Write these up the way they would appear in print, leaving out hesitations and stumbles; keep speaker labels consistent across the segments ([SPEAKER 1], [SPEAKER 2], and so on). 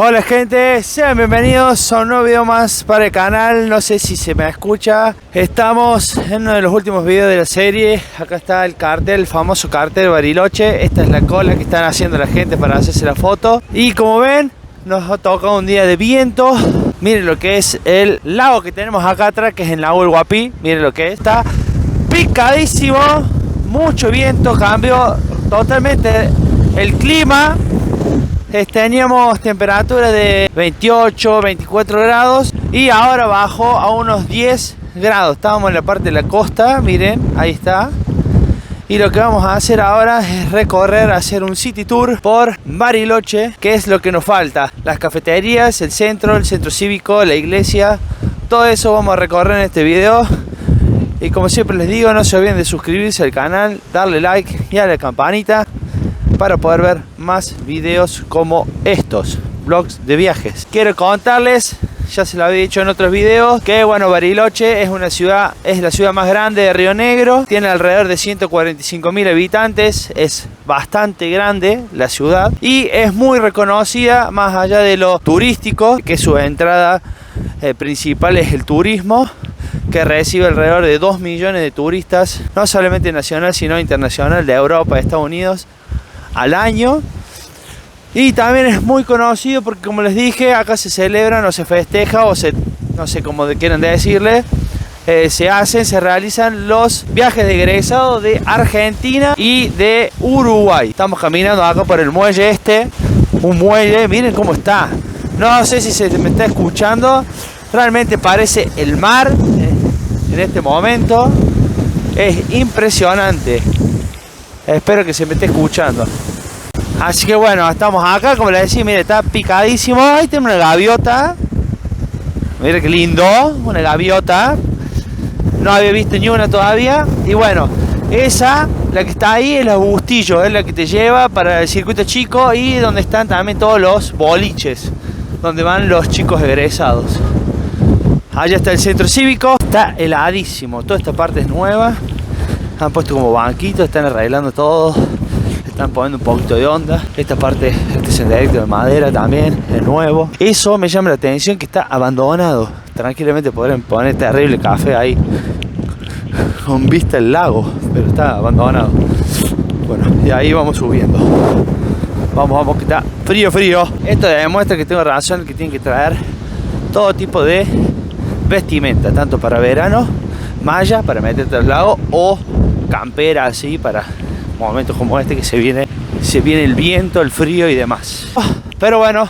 [SPEAKER 1] Hola gente, sean bienvenidos a un nuevo video más para el canal. No sé si se me escucha. Estamos en uno de los últimos videos de la serie. Acá está el cartel, el famoso cartel Bariloche. Esta es la cola que están haciendo la gente para hacerse la foto. Y como ven, nos ha tocado un día de viento. Miren lo que es el lago que tenemos acá atrás, que es el lago El Guapí. Miren lo que es. Está picadísimo, mucho viento, cambió totalmente el clima. Teníamos temperatura de 28, 24 grados y ahora bajó a unos 10 grados. Estábamos en la parte de la costa, miren, ahí está. Y lo que vamos a hacer ahora es recorrer, hacer un city tour por Bariloche, que es lo que nos falta. Las cafeterías, el centro cívico, la iglesia, todo eso vamos a recorrer en este video. Y como siempre les digo, no se olviden de suscribirse al canal, darle like y a la campanita para poder ver más videos como estos, vlogs de viajes. Quiero contarles, ya se lo había dicho en otros videos, que bueno, Bariloche es una ciudad, es la ciudad más grande de Río Negro, tiene alrededor de 145.000 habitantes, es bastante grande la ciudad y es muy reconocida más allá de lo turístico, que su entrada principal es el turismo, que recibe alrededor de 2 millones de turistas, no solamente nacional sino internacional, de Europa, de Estados Unidos, al año. Y también es muy conocido porque, como les dije, acá se celebran o se festeja o se, no sé cómo quieran decirle, se realizan los viajes de egresados de Argentina y de Uruguay. Estamos caminando acá por el muelle un muelle, miren cómo está. No sé si se me está escuchando, realmente parece el mar en este momento. Es impresionante. Espero que se me esté escuchando. Así que bueno, estamos acá, como les decía, mire, está picadísimo. Ahí tengo una gaviota. Mire qué lindo, una gaviota. No había visto ni una todavía. Y bueno, esa, la que está ahí, es la Bustillo, es la que te lleva para el circuito chico y donde están también todos los boliches, donde van los chicos egresados. Allá está el centro cívico, está heladísimo, toda esta parte es nueva. Han puesto como banquitos, están arreglando todo, están poniendo un poquito de onda. Esta parte, este senderito de madera también es nuevo. Eso me llama la atención, que está abandonado. Tranquilamente podrían poner terrible café ahí con vista al lago, pero está abandonado. Bueno, y ahí vamos subiendo. Vamos, que está frío. Esto demuestra que tengo razón, que tienen que traer todo tipo de vestimenta, tanto para verano, malla para meterte al lago, o campera así para momentos como este, que se viene el viento, el frío y demás. Pero bueno,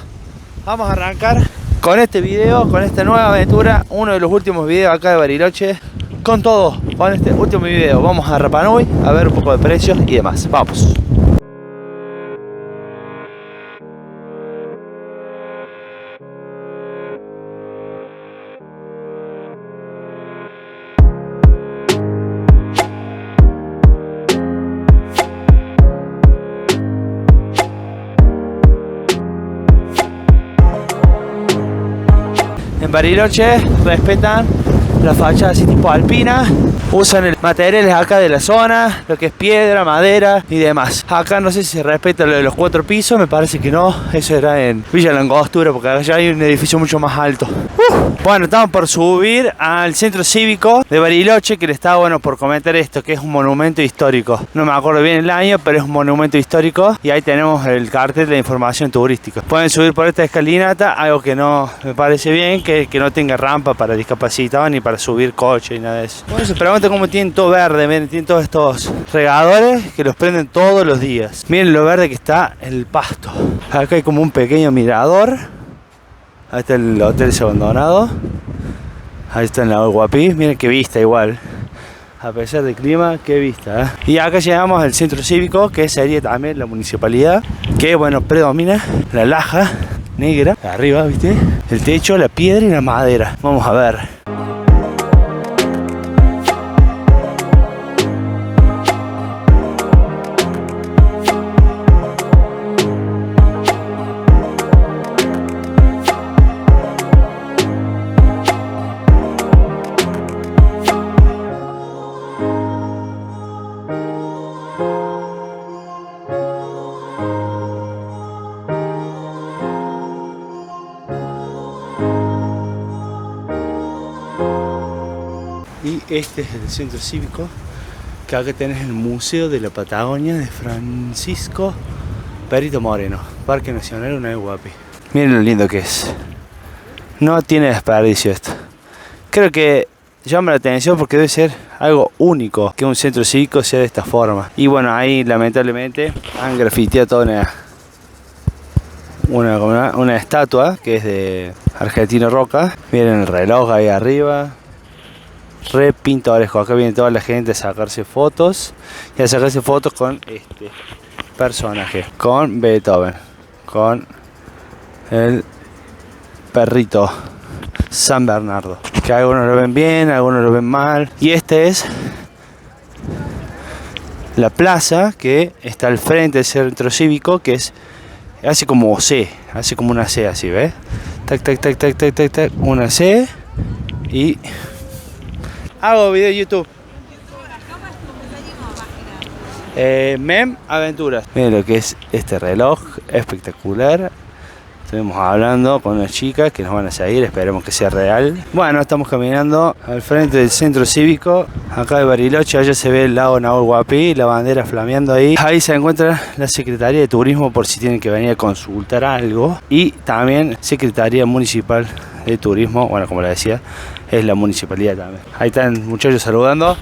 [SPEAKER 1] vamos a arrancar con este video, con esta nueva aventura, uno de los últimos videos acá de Bariloche. Con todo, con este último video vamos a Rapa Nui a ver un poco de precios y demás. Vamos. En Bariloche respetan la fachada así tipo alpina, usan materiales acá de la zona, lo que es piedra, madera y demás. Acá no sé si se respeta lo de los 4 pisos, me parece que no, eso era en Villa Langostura, porque allá hay un edificio mucho más alto. Bueno, estamos por subir al centro cívico de Bariloche, que le estaba bueno por comentar esto, que es un monumento histórico. No me acuerdo bien el año, pero es un monumento histórico y ahí tenemos el cartel de información turística. Pueden subir por esta escalinata, algo que no me parece bien, que no tenga rampa para discapacitados ni para subir coche y nada de eso. Bueno, se preguntan cómo tienen todo verde, miren, tienen todos estos regadores que los prenden todos los días. Miren lo verde que está el pasto. Acá hay como un pequeño mirador. Ahí está el hotel abandonado. Ahí está el lago El Guapí. Miren qué vista igual. A pesar del clima, qué vista, ¿eh? Y acá llegamos al centro cívico, que sería también la municipalidad, que bueno, predomina la laja negra arriba, ¿viste? El techo, la piedra y la madera. Vamos a ver. Este es el centro cívico, que acá tenés el Museo de la Patagonia de Francisco Perito Moreno, Parque Nacional Unai Huapi. Miren lo lindo que es. No tiene desperdicio esto. Creo que llama la atención porque debe ser algo único que un centro cívico sea de esta forma. Y bueno, ahí lamentablemente han grafiteado toda una estatua que es de Argentino Roca. Miren el reloj ahí arriba. Re pintoresco. Acá viene toda la gente a sacarse fotos. Y a sacarse fotos con este personaje. Con Beethoven. Con el perrito San Bernardo. Que algunos lo ven bien, algunos lo ven mal. Y este es la plaza que está al frente del centro cívico, que es hace como C, hace como una C así, ¿ves? Tac, tac, tac, tac, tac, tac, tac, una C. Y hago video de YouTube. Mem Aventuras. Miren lo que es este reloj, espectacular. Estuvimos hablando con unas chicas que nos van a seguir, esperemos que sea real. Bueno, estamos caminando al frente del centro cívico, acá de Bariloche. Allá se ve el lago Nahuel Huapi, la bandera flameando ahí. Ahí se encuentra la Secretaría de Turismo por si tienen que venir a consultar algo. Y también Secretaría Municipal de Turismo, bueno, como les decía, es la municipalidad también. Ahí están muchachos saludando.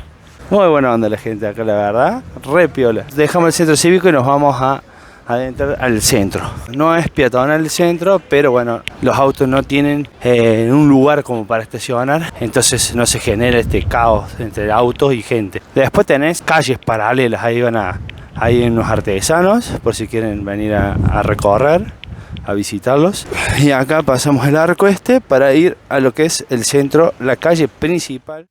[SPEAKER 1] Muy buena onda la gente acá, la verdad, re piola. Dejamos el centro cívico y nos vamos a adentrar al centro. No es peatonal el centro, pero bueno, los autos no tienen un lugar como para estacionar, entonces no se genera este caos entre autos y gente. Después tenés calles paralelas, ahí hay unos artesanos, por si quieren venir a recorrer, a visitarlos. Y acá pasamos el arco este para ir a lo que es el centro, la calle principal.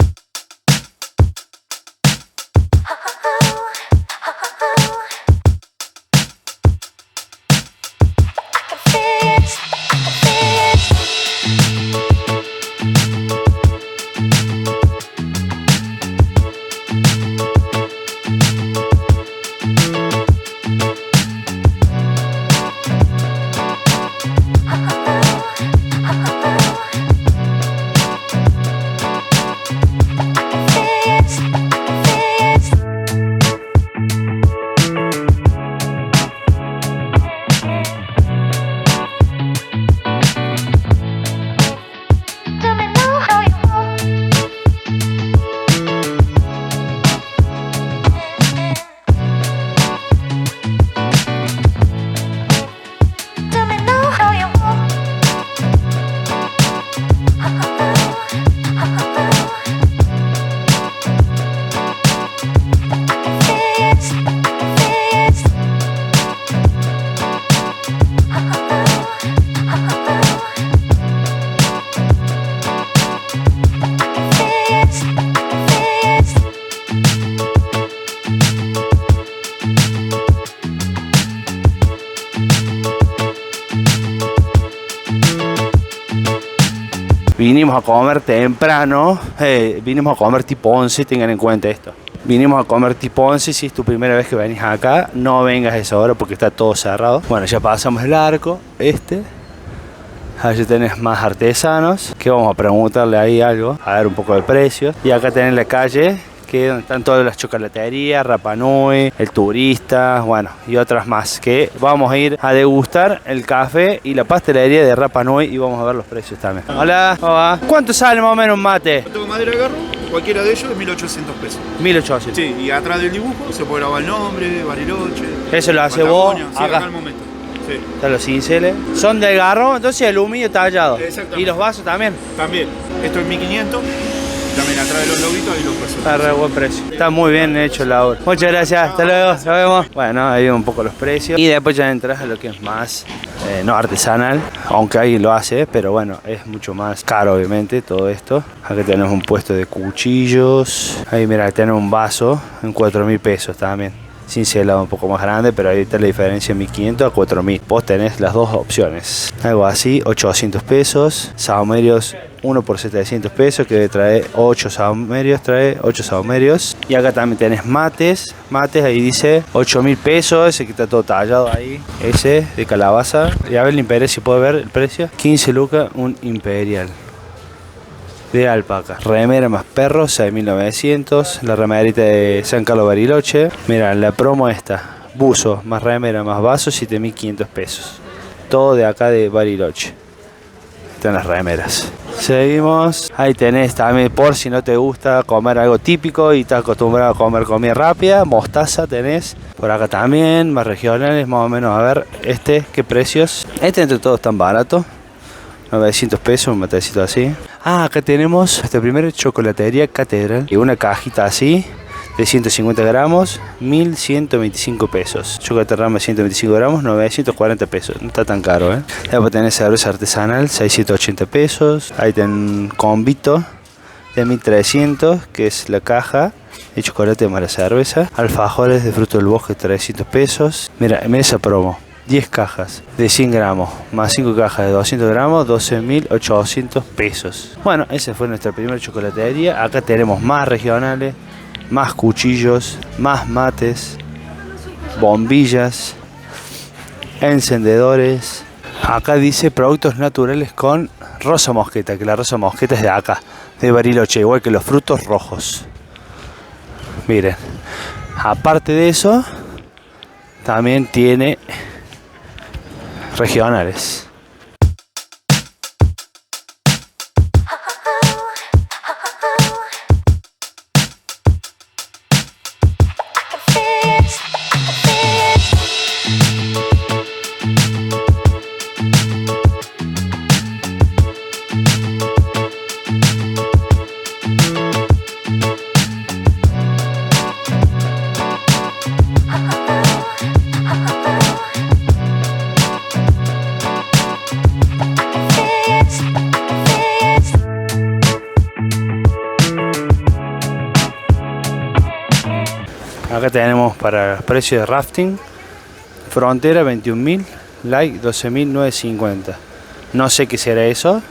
[SPEAKER 1] Vinimos a comer temprano, vinimos a comer tipo 11, tengan en cuenta esto. Vinimos a comer tipo 11, si es tu primera vez que venís acá, no vengas a esa hora porque está todo cerrado. Bueno, ya pasamos el arco, allí tenés más artesanos, que vamos a preguntarle ahí algo, a ver un poco de precios. Y acá tenés la calle, que donde están todas las chocolaterías, Rapa Nui, el Turista, bueno, y otras más, que vamos a ir a degustar el café y la pastelería de Rapa Nui y vamos a ver los precios también. Hola, ¿cómo va? ¿Cuánto sale más o menos un mate?
[SPEAKER 2] Tengo madera de garro, cualquiera de ellos es 1.800 pesos.
[SPEAKER 1] 1.800.
[SPEAKER 2] Sí, y atrás del dibujo se puede grabar el nombre, Bariloche.
[SPEAKER 1] Eso lo hace vos,
[SPEAKER 2] sí,
[SPEAKER 1] acá.
[SPEAKER 2] al momento. Sí.
[SPEAKER 1] Están los cinceles. Son de garro, entonces aluminio tallado.
[SPEAKER 2] Exactamente.
[SPEAKER 1] Y los vasos también.
[SPEAKER 2] También. Esto es 1.500. También atrás de los lobitos hay los pesos.
[SPEAKER 1] Está re buen precio. Está muy bien hecho la obra. Muchas gracias. Hasta luego. Nos vemos. Bueno, ahí un poco los precios. Y después ya entras a lo que es más, no artesanal. Aunque alguien lo hace, pero bueno, es mucho más caro obviamente todo esto. Aquí tenemos un puesto de cuchillos. Ahí mira, tenemos un vaso en 4.000 pesos también. Cincelado un poco más grande, pero ahí está la diferencia de 1.500 a 4.000. Vos tenés las dos opciones. Algo así, 800 pesos. Saumerios, uno por 700 pesos, que trae 8 saumerios. Y acá también tenés mates, ahí dice 8.000 pesos, ese que está todo tallado ahí. Ese de calabaza. Y a ver el imperial, si puedo ver el precio. 15 lucas, un imperial. de alpaca. Remera más perro, 6.900. La remerita de San Carlos Bariloche. Mira, la promo esta. Buzo más remera más vaso, 7.500 pesos. Todo de acá de Bariloche. Están las remeras. Seguimos. Ahí tenés también, por si no te gusta comer algo típico y estás acostumbrado a comer comida rápida, mostaza tenés. Por acá también, más regionales, más o menos. A ver, ¿qué precios? Entre todos tan barato. 900 pesos, un matecito así. Acá tenemos esta primera chocolatería Catedral. Y una cajita así, de 150 gramos, 1.125 pesos. Chocolate rama 125 gramos, 940 pesos. No está tan caro, ¿eh? Después tenés cerveza artesanal, 680 pesos. Ahí tenés combito de 1.300, que es la caja de chocolate más la cerveza. Alfajores de fruto del bosque, 300 pesos. Mira esa promo. 10 cajas de 100 gramos, más 5 cajas de 200 gramos, 12.800 pesos. Bueno, esa fue nuestra primera chocolatería. Acá tenemos más regionales, más cuchillos, más mates, bombillas, encendedores. Acá dice productos naturales con rosa mosqueta, que la rosa mosqueta es de acá, de Bariloche, igual que los frutos rojos. Miren, aparte de eso, también tiene regionales. Acá tenemos para precio de rafting, Frontera 21.000, Light 12.950. No sé qué será eso.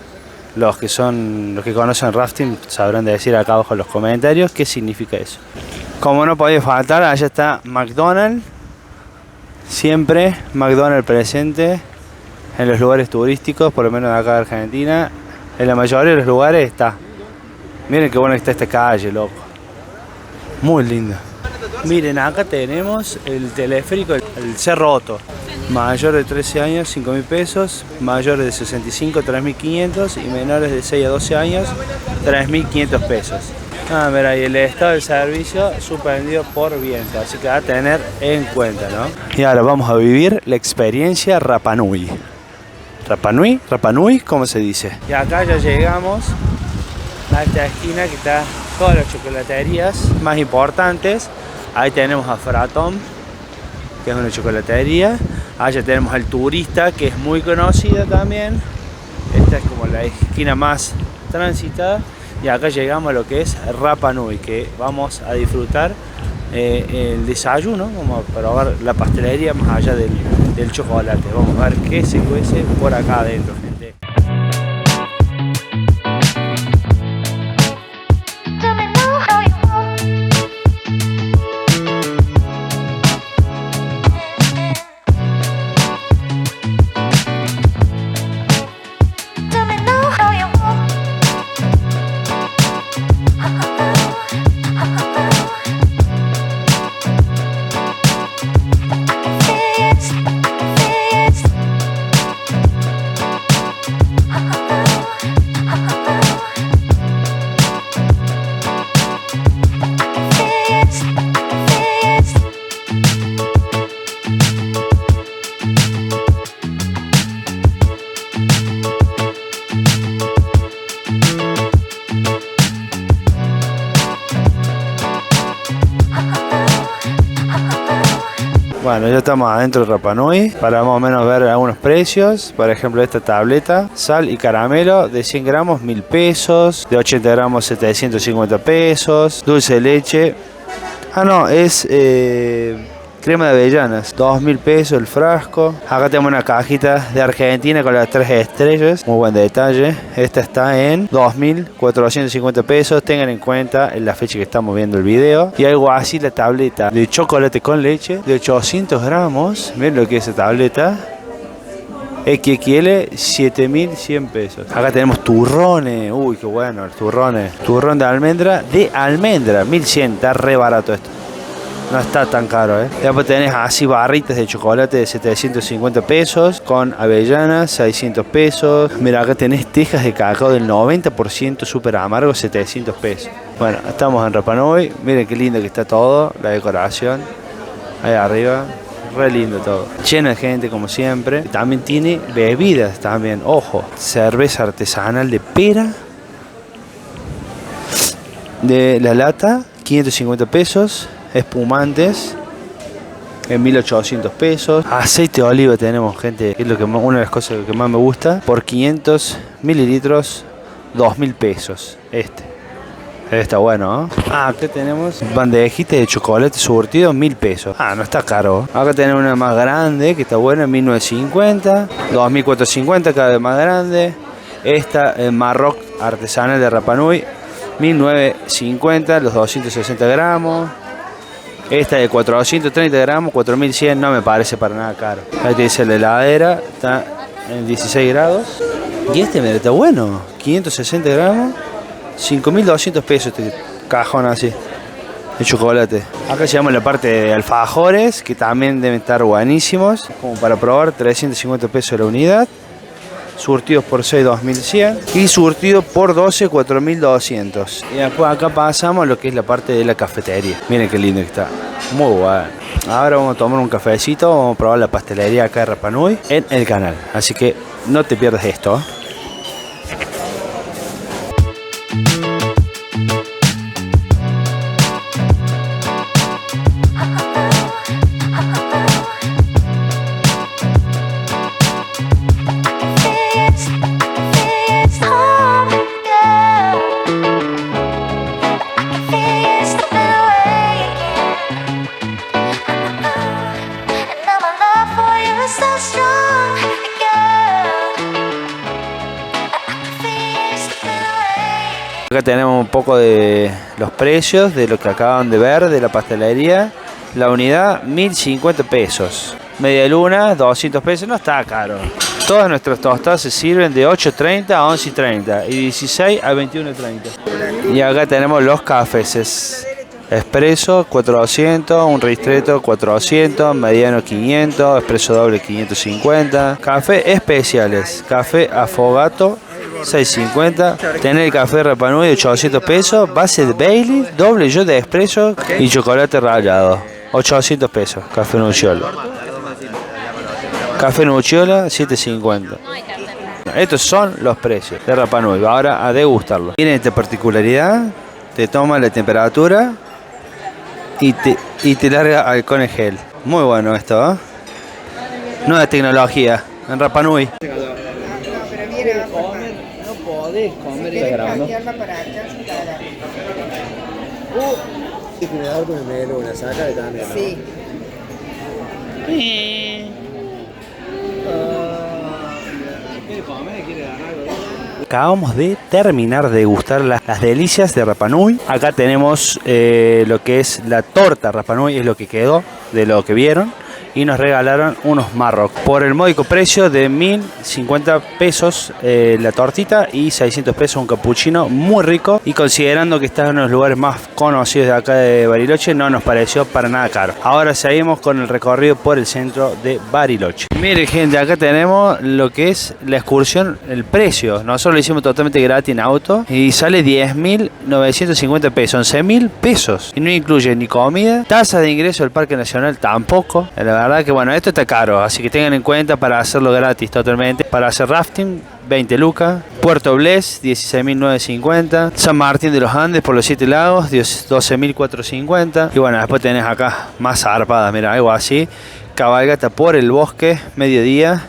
[SPEAKER 1] Los que conocen rafting sabrán decir acá abajo en los comentarios qué significa eso. Como no podía faltar, allá está McDonald's. Siempre McDonald's presente en los lugares turísticos, por lo menos de acá de Argentina. En la mayoría de los lugares está. Miren qué bueno que está esta calle, loco. Muy linda. Miren, acá tenemos el teleférico, el Cerro Otto. Mayor de 13 años, 5.000 pesos. Mayores de 65, 3.500. Y menores de 6 a 12 años, 3.500 pesos. Mira, y el estado del servicio suspendido por viento. Así que va a tener en cuenta, ¿no? Y ahora vamos a vivir la experiencia Rapa Nui. ¿Rapa Nui? ¿Rapa Nui? ¿Cómo se dice? Y acá ya llegamos a esta esquina que está todas las chocolaterías más importantes. Ahí tenemos a Fratón, que es una chocolatería. Allá tenemos al Turista, que es muy conocida también. Esta es como la esquina más transitada. Y acá llegamos a lo que es Rapa Nui, que vamos a disfrutar el desayuno. Vamos a probar la pastelería más allá del chocolate. Vamos a ver qué se cuece por acá adentro, gente. Bueno, ya estamos adentro de Rapa Nui para más o menos ver algunos precios. Por ejemplo, esta tableta, sal y caramelo de 100 gramos, 1.000 pesos. De 80 gramos, 750 pesos. Dulce de leche. No, es crema de avellanas, 2.000 pesos el frasco. Acá tenemos una cajita de Argentina con las 3 estrellas, muy buen detalle. Esta está en 2.450 pesos. Tengan en cuenta en la fecha que estamos viendo el video. Y algo así la tableta de chocolate con leche de 800 gramos. Miren lo que es esa tableta. XXL, 7.100 pesos. Acá tenemos turrones. Uy, qué bueno, los turrones. Turrón de almendra, 1.100. Está re barato esto. No está tan caro, Después tenés así barritas de chocolate de 750 pesos. Con avellanas, 600 pesos. Mira, acá tenés tejas de cacao del 90% súper amargo, 700 pesos. Bueno, estamos en Rapa Nui. Miren qué lindo que está todo. La decoración. Ahí arriba. Re lindo todo. Lleno de gente como siempre. También tiene bebidas también. Ojo. Cerveza artesanal de pera. De la lata. 550 pesos. Espumantes en 1.800 pesos. Aceite de oliva tenemos, gente, que es lo que una de las cosas que más me gusta. Por 500 mililitros, 2.000 pesos. Este está bueno, ¿no? Acá tenemos bandejitas de chocolate surtido, 1.000 pesos. No está caro. Acá tenemos una más grande que está buena, 1.950, 2.450, cada vez más grande. Esta Marroc artesanal de Rapa Nui, 1.950, los 260 gramos. Esta de 430 gramos, 4.100, no me parece para nada caro. Ahí te dice la heladera, está en 16 grados. Y este mira, está bueno, 560 gramos, 5.200 pesos este cajón así, de chocolate. Acá llegamos a la parte de alfajores, que también deben estar buenísimos. Como para probar, 350 pesos la unidad. Surtidos por 6, 2.100. Y surtidos por 12, 4.200. Y después acá pasamos a lo que es la parte de la cafetería. Miren qué lindo que está. Muy bueno. Ahora vamos a tomar un cafecito. Vamos a probar la pastelería acá de Rapa Nui en el canal. Así que no te pierdas esto. Acá tenemos un poco de los precios de lo que acaban de ver de la pastelería. La unidad, 1.050 pesos. Media luna, 200 pesos. No está caro. Todas nuestras tostadas se sirven de 8.30 a 11.30 y 16 a 21.30. Y acá tenemos los cafés. Expreso 400, un ristretto 400, mediano 500, expreso doble 550. Café especiales, café afogato 650. Tener el café Rapa Nui de 800 pesos, base de Bailey, doble shot de expreso y chocolate rallado, 800 pesos. Café Nucciola. Café Nucciola 750. Estos son los precios de Rapa Nui. Ahora a degustarlo. Tiene esta particularidad, te toma la temperatura y te larga alcohol en gel. Muy bueno esto, ¿eh? Nueva tecnología en Rapa Nui. No podés comer esta grama.
[SPEAKER 3] Con el menú, una saca de también. Sí.
[SPEAKER 1] Acabamos de terminar de degustar las delicias de Rapa Nui. Acá tenemos lo que es la torta Rapa Nui, es lo que quedó de lo que vieron. Y nos regalaron unos Marroc por el módico precio de 1.050 pesos la tortita y 600 pesos un capuchino muy rico. Y considerando que está en uno de los lugares más conocidos de acá de Bariloche, no nos pareció para nada caro. Ahora seguimos con el recorrido por el centro de Bariloche. Miren, gente, acá tenemos lo que es la excursión, el precio. Nosotros lo hicimos totalmente gratis en auto y sale 10.950 pesos, 11.000 pesos. Y no incluye ni comida, tasa de ingreso del Parque Nacional tampoco. La verdad que bueno, esto está caro, así que tengan en cuenta para hacerlo gratis totalmente. Para hacer rafting, 20 lucas. Puerto Bless, 16.950. San Martín de los Andes por los 7 lagos, 12.450. Y bueno, después tenés acá más zarpadas, mira, algo así. Cabalgata por el bosque, mediodía,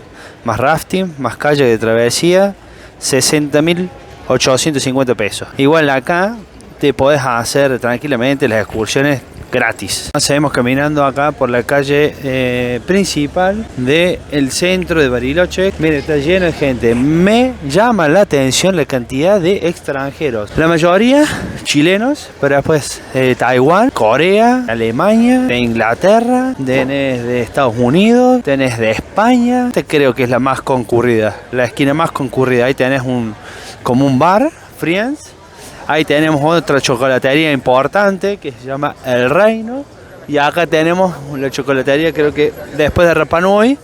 [SPEAKER 1] más rafting, más calle de travesía, 60.850 pesos. Igual acá te podés hacer tranquilamente las excursiones gratis. Seguimos caminando acá por la calle principal del centro de Bariloche. Miren, está lleno de gente. Me llama la atención la cantidad de extranjeros. La mayoría chilenos, pero después Taiwán, Corea, Alemania, de Inglaterra, tenés de Estados Unidos, tenés de España. Esta creo que es la más concurrida, la esquina más concurrida. Ahí tenés como un bar, Friends. Ahí tenemos otra chocolatería importante que se llama El Reino. Y acá tenemos la chocolatería, creo que después de Rapa Nui,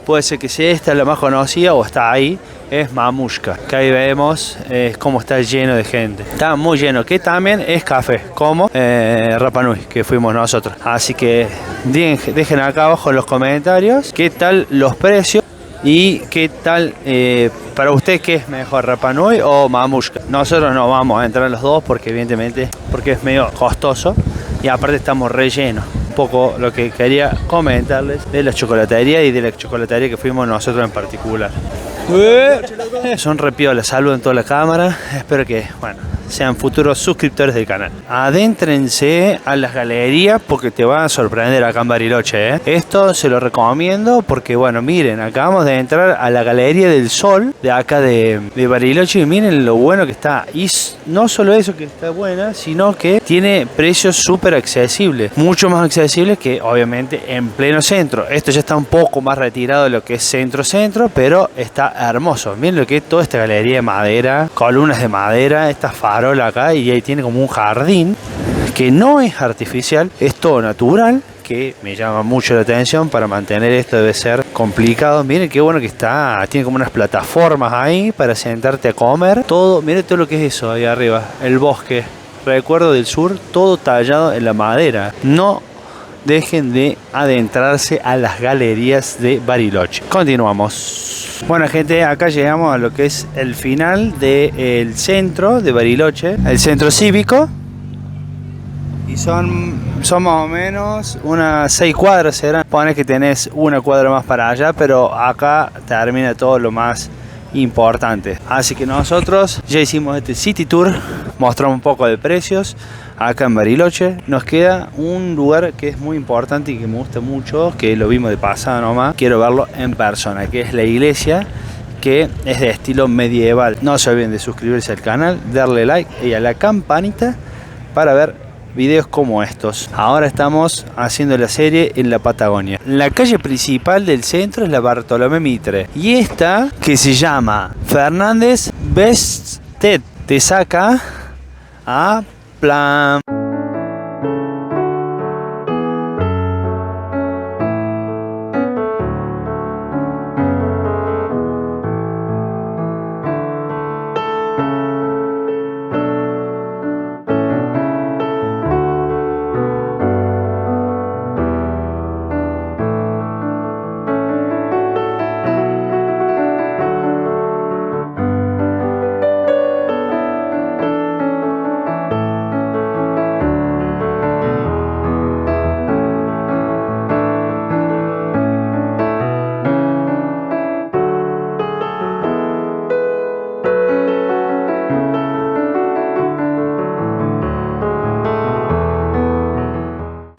[SPEAKER 1] puede ser que sea esta la más conocida o está ahí, es Mamushka. Que ahí vemos cómo está lleno de gente. Está muy lleno, que también es café, como Rapa Nui, que fuimos nosotros. Así que dejen acá abajo en los comentarios qué tal los precios. ¿Y qué tal para usted qué es mejor, Rapa Nui o Mamushka? Nosotros no vamos a entrar en los dos porque evidentemente es medio costoso y aparte estamos rellenos. Un poco lo que quería comentarles de la chocolatería y de la chocolatería que fuimos nosotros en particular. Son repiolas, saluden toda la cámara. Espero que, sean futuros suscriptores del canal. Adéntrense a las galerías porque te van a sorprender acá en Bariloche, Esto se lo recomiendo porque, miren, acabamos de entrar a la Galería del Sol de acá de Bariloche y miren lo bueno que está. Y no solo eso que está buena, sino que tiene precios súper accesibles. Mucho más accesibles que, obviamente, en pleno centro. Esto ya está un poco más retirado de lo que es centro-centro, pero está hermoso. Miren lo que es toda esta galería de madera, columnas de madera, estas farolas acá y ahí tiene como un jardín que no es artificial, es todo natural, que me llama mucho la atención. Para mantener esto debe ser complicado. Miren qué bueno que está, tiene como unas plataformas ahí para sentarte a comer. Todo, miren todo lo que es eso ahí arriba, el bosque, recuerdo del sur, todo tallado en la madera. No dejen de adentrarse a las galerías de Bariloche. Continuamos. Bueno, gente, acá llegamos a lo que es el final del centro de Bariloche, el centro cívico. Y son más o menos unas 6 cuadras serán. Pone que tenés una cuadra más para allá, pero acá termina todo lo más importante. Así que nosotros ya hicimos este city tour, mostramos un poco de precios acá en Bariloche. Nos queda un lugar que es muy importante y que me gusta mucho, que lo vimos de pasada nomás, quiero verlo en persona, que es la iglesia, que es de estilo medieval. No se olviden de suscribirse al canal, darle like y a la campanita para ver videos como estos. Ahora estamos haciendo la serie en la Patagonia. La calle principal del centro es la Bartolomé Mitre y esta, que se llama Fernández Bestet, te saca a Plan.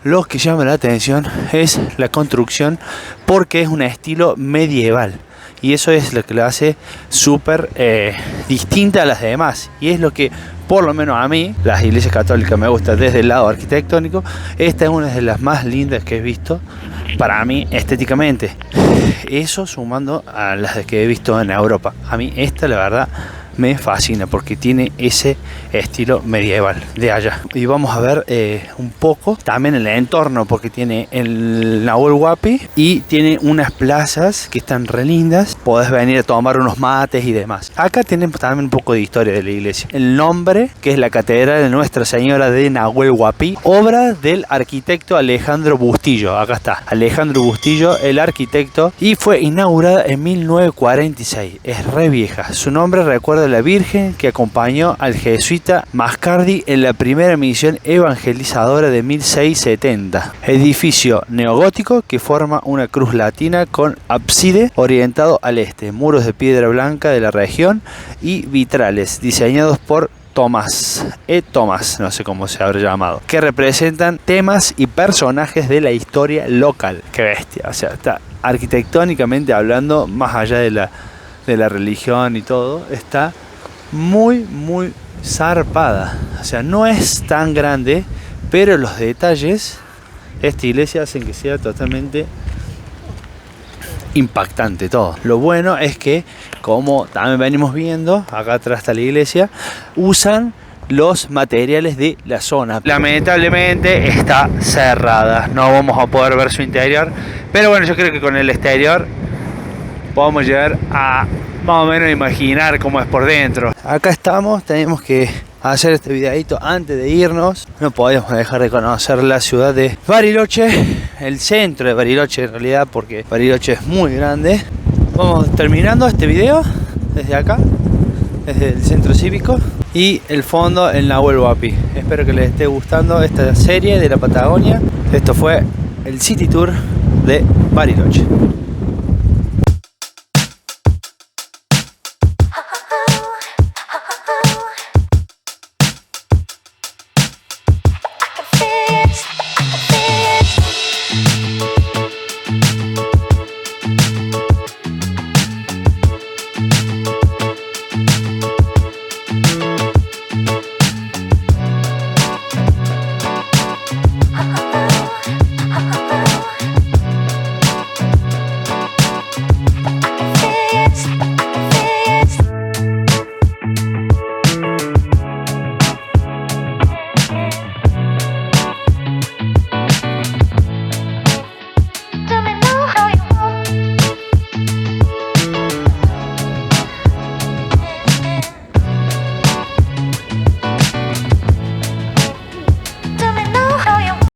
[SPEAKER 1] Lo que llama la atención es la construcción porque es un estilo medieval y eso es lo que lo hace súper distinta a las demás y es lo que por lo menos a mí, las iglesias católicas me gustan desde el lado arquitectónico. Esta es una de las más lindas que he visto para mí estéticamente, eso sumando a las que he visto en Europa. A mí esta la verdad me fascina porque tiene ese estilo medieval de allá. Y vamos a ver un poco también el entorno porque tiene el Nahuel Huapi y tiene unas plazas que están re lindas. Podés venir a tomar unos mates y demás. Acá tenemos también un poco de historia de la iglesia. El nombre, que es la Catedral de Nuestra Señora de Nahuel Huapi, obra del arquitecto Alejandro Bustillo. Acá está, Alejandro Bustillo, el arquitecto, y fue inaugurada en 1946. Es re vieja. Su nombre recuerda a la Virgen que acompañó al jesuita Mascardi en la primera misión evangelizadora de 1670. Edificio neogótico que forma una cruz latina con ábside orientado al este, muros de piedra blanca de la región y vitrales diseñados por Tomás, Tomás, no sé cómo se habrá llamado, que representan temas y personajes de la historia local. Qué bestia, o sea, está arquitectónicamente hablando, más allá de la religión y todo, está muy zarpada. O sea, no es tan grande, pero los detalles de esta iglesia hacen que sea totalmente impactante todo. Lo bueno es que, como también venimos viendo, acá atrás está la iglesia, usan los materiales de la zona. Lamentablemente está cerrada, no vamos a poder ver su interior, pero bueno, yo creo que con el exterior podemos llegar a más o menos imaginar cómo es por dentro. Acá estamos, tenemos que hacer este videito antes de irnos. No podemos dejar de conocer la ciudad de Bariloche, el centro de Bariloche en realidad, porque Bariloche es muy grande. Vamos terminando este video desde acá, desde el centro cívico, y el fondo el Nahuel Huapi. Espero que les esté gustando esta serie de la Patagonia. Esto fue el City Tour de Bariloche.